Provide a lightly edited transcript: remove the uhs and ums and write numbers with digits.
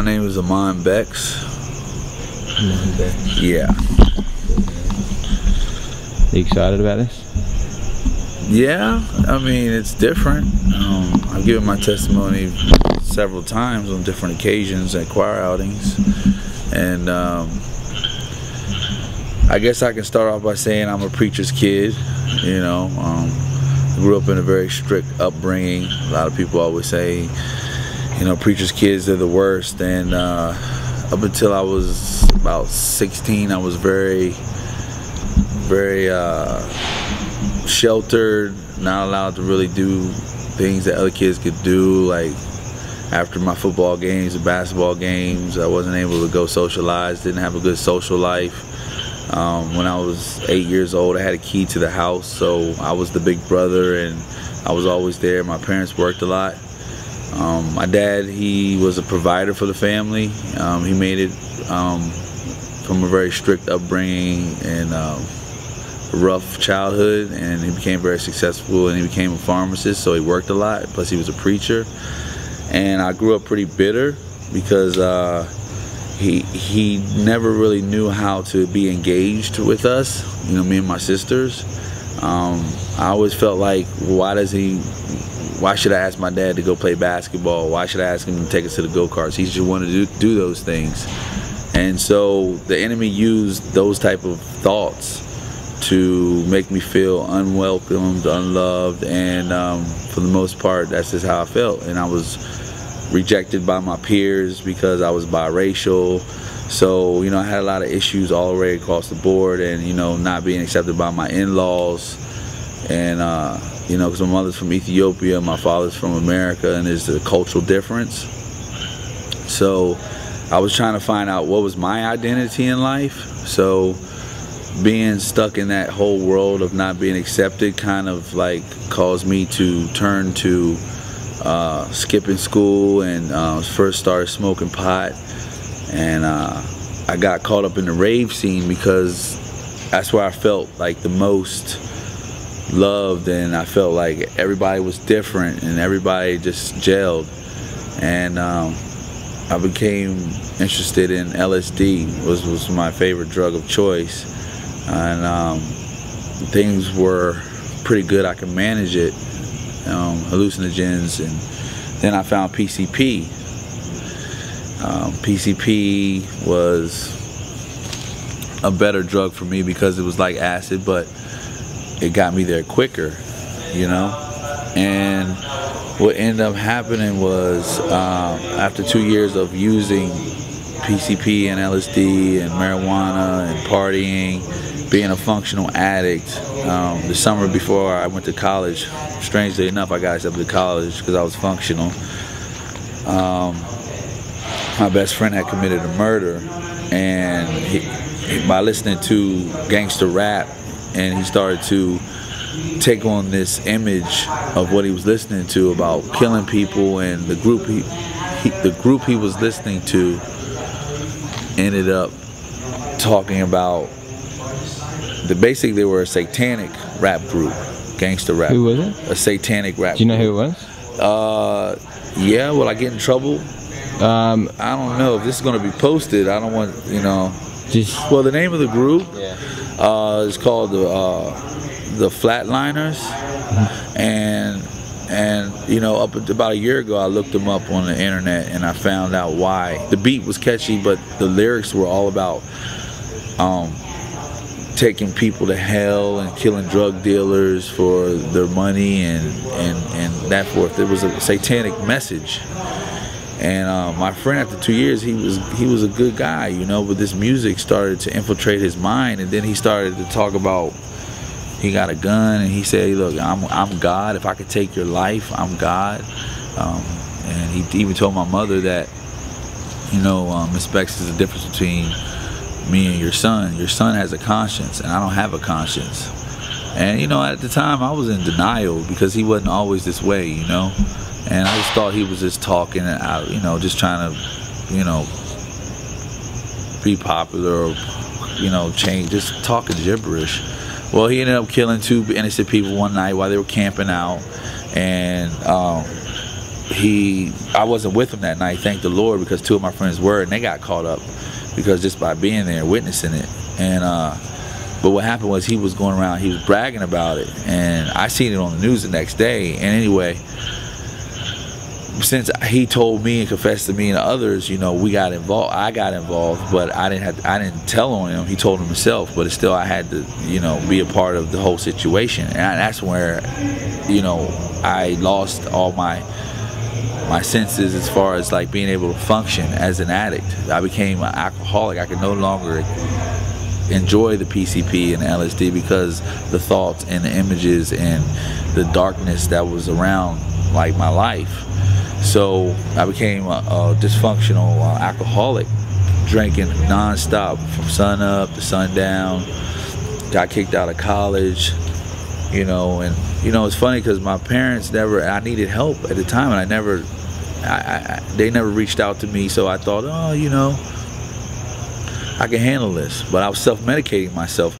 My name is Arman Becks. Arman Becks. Yeah. Are you excited about this? Yeah, I mean, it's different. I've given my testimony several times on different occasions at choir outings. And I guess I can start off by saying I'm a preacher's kid. You know, I grew up in a very strict upbringing. A lot of people always say, you know, preacher's kids are the worst. And up until I was about 16, I was very sheltered, not allowed to really do things that other kids could do. Like after my football games and basketball games, I wasn't able to go socialize, didn't have a good social life. When I was 8 years old, I had a key to the house, so I was the big brother and I was always there. My parents worked a lot. My dad, he was a provider for the family. He made it from a very strict upbringing and rough childhood, and he became very successful, and he became a pharmacist, so he worked a lot, plus he was a preacher. And I grew up pretty bitter because he never really knew how to be engaged with us, you know, me and my sisters. I always felt like, why should I ask my dad to go play basketball? Why should I ask him to take us to the go-karts? He just wanted to do those things. And so the enemy used those type of thoughts to make me feel unwelcomed, unloved, and for the most part, that's just how I felt. And I was rejected by my peers because I was biracial. So, you know, I had a lot of issues all the way across the board, and, you know, not being accepted by my in-laws. And, you know, because my mother's from Ethiopia, my father's from America, and there's a cultural difference. So I was trying to find out what was my identity in life. So being stuck in that whole world of not being accepted kind of like caused me to turn to skipping school, and first started smoking pot. And I got caught up in the rave scene because that's where I felt like the most loved, and I felt like everybody was different and everybody just gelled. And I became interested in LSD, was my favorite drug of choice. And things were pretty good, I could manage it, hallucinogens. And then I found PCP. PCP was a better drug for me because it was like acid, but it got me there quicker, you know. And what ended up happening was after 2 years of using PCP and LSD and marijuana and partying, being a functional addict, the summer before I went to college, strangely enough, I got accepted to college because I was functional. My best friend had committed a murder, and by listening to gangster rap, and he started to take on this image of what he was listening to about killing people, and the group he was listening to ended up talking about basically they were a satanic rap group, gangster rap. Who was it? A satanic rap. Do you know who it was? Yeah. Will I get in trouble? I don't know if this is going to be posted. I don't want, you know. Well, the name of the group is called the Flatliners, and you know, up about a year ago, I looked them up on the internet, and I found out why. The beat was catchy, but the lyrics were all about taking people to hell and killing drug dealers for their money and that forth. It was a satanic message. And my friend, after 2 years, he was a good guy, you know, but this music started to infiltrate his mind, and then he started to talk about he got a gun, and he said, hey, look, I'm God. If I could take your life, I'm God. And he even told my mother that, you know, Miss Becks, is the difference between me and your son. Your son has a conscience, and I don't have a conscience. And, you know, at the time, I was in denial because he wasn't always this way, you know. And I just thought he was just talking out, you know, just trying to, you know, be popular or, you know, change, just talking gibberish. Well, he ended up killing 2 innocent people one night while they were camping out. And I wasn't with him that night, thank the Lord, because 2 of my friends were, and they got caught up because just by being there, witnessing it. And but what happened was he was going around, he was bragging about it, and I seen it on the news the next day. And anyway, since he told me and confessed to me and others, you know, we got involved. I got involved, but I didn't tell on him. He told him himself, but still, I had to, you know, be a part of the whole situation. And that's where, you know, I lost all my senses as far as like being able to function as an addict. I became an alcoholic. I could no longer enjoy the PCP and the LSD because the thoughts and the images and the darkness that was around like my life. So I became a dysfunctional alcoholic, drinking nonstop from sun up to sundown. Got kicked out of college, you know. And you know, it's funny because my parents I needed help at the time, and they never reached out to me. So I thought, oh, you know, I can handle this. But I was self-medicating myself.